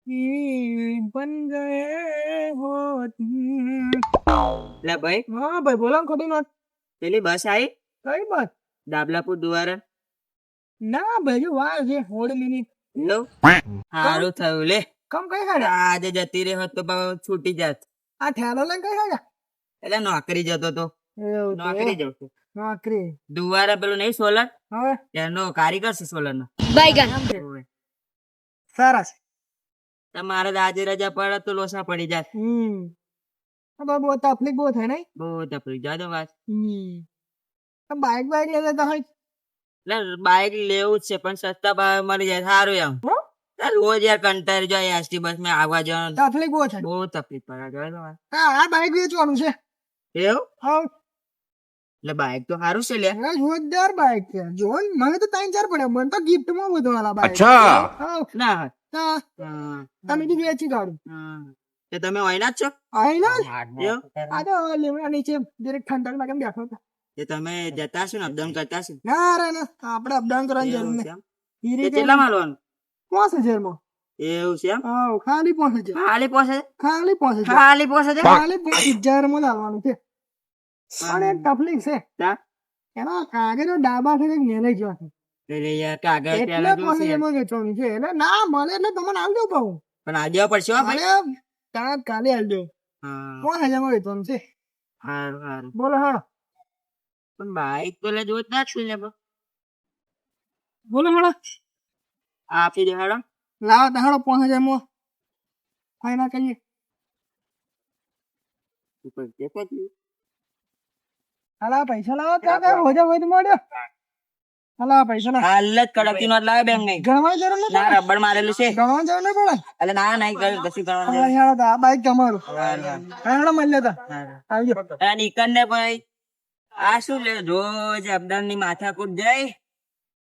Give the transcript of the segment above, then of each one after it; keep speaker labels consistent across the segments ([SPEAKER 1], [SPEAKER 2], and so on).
[SPEAKER 1] बन गए हो
[SPEAKER 2] લે ભાઈ
[SPEAKER 1] હા ભાઈ બોલો ને ખોટી વાત
[SPEAKER 2] પેલી બસ આવી
[SPEAKER 1] કઈ વાત
[SPEAKER 2] ડાબલાપુર દ્વારા
[SPEAKER 1] ના ભાઈ જો વાર છે 16 મિનિટ
[SPEAKER 2] લો સારું થયું લે
[SPEAKER 1] કમ કઈ ખાડે
[SPEAKER 2] આજે જતી રહી હોત તો પાછો છૂટી જાત
[SPEAKER 1] આ ઠેલો લઈને કઈ ખાડે
[SPEAKER 2] એટલે નોકરી જતો તો
[SPEAKER 1] એવું
[SPEAKER 2] નોકરી જતો તો.
[SPEAKER 1] નોકરી
[SPEAKER 2] દુવારા પેલું નહીં સોલર
[SPEAKER 1] હવે
[SPEAKER 2] એનો કારીગર છે સોલર નો
[SPEAKER 1] સરસ
[SPEAKER 2] તમારે તો આજે રજા પડે તો લોસા પડી જાય
[SPEAKER 1] હવે બહુ તકલીફ બહુ થાય નહીં
[SPEAKER 2] બહુ તકલીફ જાજો વાત
[SPEAKER 1] બાઈક બાઈક લેતા તો હોય
[SPEAKER 2] એટલે બાઈક લેવું જ છે પણ સસ્તા ભાવે મળી જાય સારું એમ
[SPEAKER 1] હો?
[SPEAKER 2] રોજ યાર કંટાળી જાય એસટી બસ માં આવવા જવાનું
[SPEAKER 1] તકલીફ બહુ થાય
[SPEAKER 2] બહુ તકલીફ પડે જાજો વાત.
[SPEAKER 1] હા આ બાઈક વેચવાનું છે
[SPEAKER 2] એવું
[SPEAKER 1] હા
[SPEAKER 2] એટલે બાઈક તો સારું છે લે
[SPEAKER 1] જોરદાર બાઈક છે જો ને, મને તો 3-4 પડ્યા મને તો ગિફ્ટ માં બધું વાલા બાઈક
[SPEAKER 3] અચ્છા.
[SPEAKER 1] હા
[SPEAKER 2] ના
[SPEAKER 1] હા
[SPEAKER 2] હા,
[SPEAKER 1] તમે બી વેચી કાઢું
[SPEAKER 2] હા. તે તમે વાયના જ છો
[SPEAKER 1] આઈ ના
[SPEAKER 2] એવું?
[SPEAKER 1] આ તો લીમડા નીચે જરીક ઠંડક માં કેમ બેઠો હતો
[SPEAKER 2] તે તમે જતા હશો ને અપડાઉન કરતા હશો ને?
[SPEAKER 1] ના રે ના આપણે અપડાઉન કરવાની જરૂર
[SPEAKER 2] એવું
[SPEAKER 1] નહીં
[SPEAKER 2] છે એમ?
[SPEAKER 1] હીરી
[SPEAKER 2] તે કેટલા માલવાનું
[SPEAKER 1] 5000 માં
[SPEAKER 2] એવું છે એમ
[SPEAKER 1] હા ખાલી 5000
[SPEAKER 2] ખાલી પોસે
[SPEAKER 1] ખાલી 5000
[SPEAKER 2] ખાલી પોસે છે
[SPEAKER 1] ખાલી 5000 માં લાવવાનું છે પણ એક તકલીફ છે
[SPEAKER 2] તા?
[SPEAKER 1] એનો કાગળ ડાબા થી મેલે ગયો છે
[SPEAKER 2] એટલે યાર કાગળ
[SPEAKER 1] એટલે
[SPEAKER 2] પેલા જોશે.
[SPEAKER 1] 5000 માં વેચવાનું છે એટલે ના મળે એટલે તમને આલ દઉં પાઉં
[SPEAKER 2] પણ આજે પડશે હો ભાઈ
[SPEAKER 1] અરે તાત કાલે આલ દઉં
[SPEAKER 2] હા
[SPEAKER 1] 5000 માં વેચવાનું છે
[SPEAKER 2] સારું સારું
[SPEAKER 1] બોલો હા
[SPEAKER 2] પણ બાઈક તો લે જોત ના છું લે બા.
[SPEAKER 1] બોલો હળો
[SPEAKER 2] આપી દે હેડો
[SPEAKER 1] લાવો તારો 5000 માં ફાઈનલ કરીએ
[SPEAKER 2] ઉપર દેખો તું.
[SPEAKER 1] હાલા પૈસા લાવો કાકા હોજા હોય તો મળ્યો હાલા પૈસા લાવો
[SPEAKER 2] હાલ જ કડકતી નોટ લાવે બેંક નહીં
[SPEAKER 1] ગણવા જરૂર નથી
[SPEAKER 2] ના રબર મારેલું છે
[SPEAKER 1] ગણવા જરૂર નહીં પડે
[SPEAKER 2] એટલે ના નહીં કરે કશું કરવાનું
[SPEAKER 1] હા યાર તો આ બાઈક તમારું
[SPEAKER 2] નહીં.
[SPEAKER 1] હાલો મળી લેતા આવજો
[SPEAKER 2] અને નીકળ ને ભાઈ આ શું લે રોજ અપડાઉન ની માથાકૂટ જાય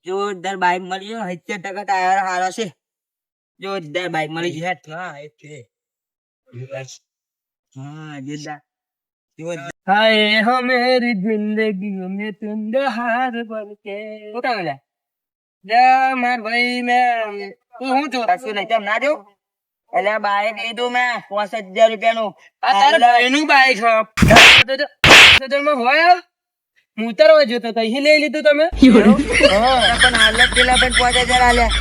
[SPEAKER 2] જોરદાર બાઈક મળી જાય 70% ટાયર હારો છે જોરદાર બાઈક મળી જાય હા એ છે હા જોરદાર જોરદાર
[SPEAKER 1] हाय हो मेरी जिंदगी में तुम हार बन के
[SPEAKER 2] શું લે
[SPEAKER 1] जा मार भाई मैं
[SPEAKER 2] હું છું કશું નહીં તેમ ના જો એટલે બાઈક લીધું મેં 5000 રૂપિયાનું
[SPEAKER 1] આ તારા ભાઈનું બાઈક છે તો માં હોય હું ઉતરવા જતો તો અહીં લઈ લીધું તમે
[SPEAKER 2] પણ હાલત પેલા પણ 5000 આલ્યા